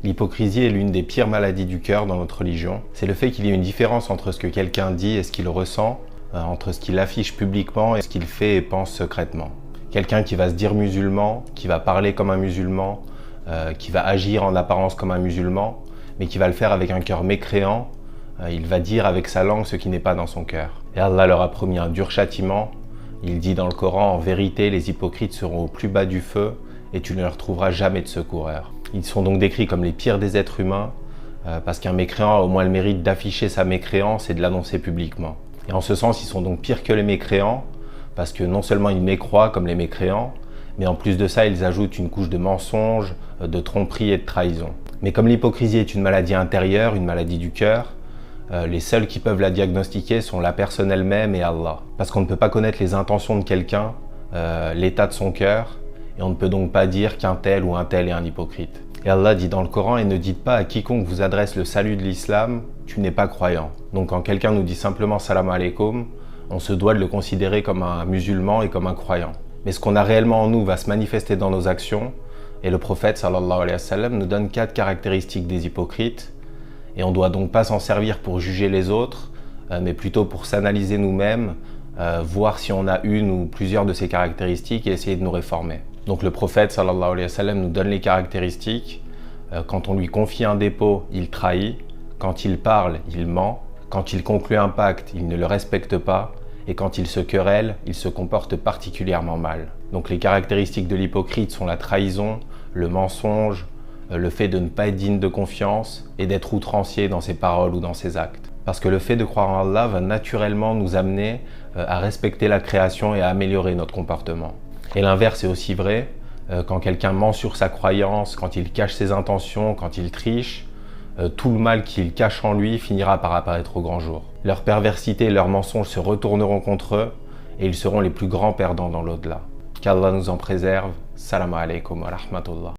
L'hypocrisie est l'une des pires maladies du cœur dans notre religion. C'est le fait qu'il y ait une différence entre ce que quelqu'un dit et ce qu'il ressent, entre ce qu'il affiche publiquement et ce qu'il fait et pense secrètement. Quelqu'un qui va se dire musulman, qui va parler comme un musulman, qui va agir en apparence comme un musulman, mais qui va le faire avec un cœur mécréant, il va dire avec sa langue ce qui n'est pas dans son cœur. Et Allah leur a promis un dur châtiment. Il dit dans le Coran, en vérité, les hypocrites seront au plus bas du feu et tu ne leur trouveras jamais de secoureurs. Ils sont donc décrits comme les pires des êtres humains, parce qu'un mécréant a au moins le mérite d'afficher sa mécréance et de l'annoncer publiquement. Et en ce sens, ils sont donc pires que les mécréants, parce que non seulement ils mécroient comme les mécréants, mais en plus de ça, ils ajoutent une couche de mensonges, de tromperie et de trahison. Mais comme l'hypocrisie est une maladie intérieure, une maladie du cœur, les seuls qui peuvent la diagnostiquer sont la personne elle-même et Allah. Parce qu'on ne peut pas connaître les intentions de quelqu'un, l'état de son cœur, et on ne peut donc pas dire qu'un tel ou un tel est un hypocrite. Et Allah dit dans le Coran, et ne dites pas à quiconque vous adresse le salut de l'islam, tu n'es pas croyant. Donc quand quelqu'un nous dit simplement salam alaikum, on se doit de le considérer comme un musulman et comme un croyant. Mais ce qu'on a réellement en nous va se manifester dans nos actions, et le prophète sallallahu alayhi wa sallam nous donne 4 caractéristiques des hypocrites, et on ne doit donc pas s'en servir pour juger les autres, mais plutôt pour s'analyser nous-mêmes, voir si on a une ou plusieurs de ces caractéristiques et essayer de nous réformer. Donc le prophète sallallahu alayhi wa sallam nous donne les caractéristiques. Quand on lui confie un dépôt, il trahit. Quand il parle, il ment. Quand il conclut un pacte, il ne le respecte pas. Et quand il se querelle, il se comporte particulièrement mal. Donc les caractéristiques de l'hypocrite sont la trahison, le mensonge, le fait de ne pas être digne de confiance et d'être outrancier dans ses paroles ou dans ses actes. Parce que le fait de croire en Allah va naturellement nous amener à respecter la création et à améliorer notre comportement. Et l'inverse est aussi vrai, quand quelqu'un ment sur sa croyance, quand il cache ses intentions, quand il triche, tout le mal qu'il cache en lui finira par apparaître au grand jour. Leur perversité et leurs mensonges se retourneront contre eux et ils seront les plus grands perdants dans l'au-delà. Qu'Allah nous en préserve. Salam alaikum wa rahmatullah.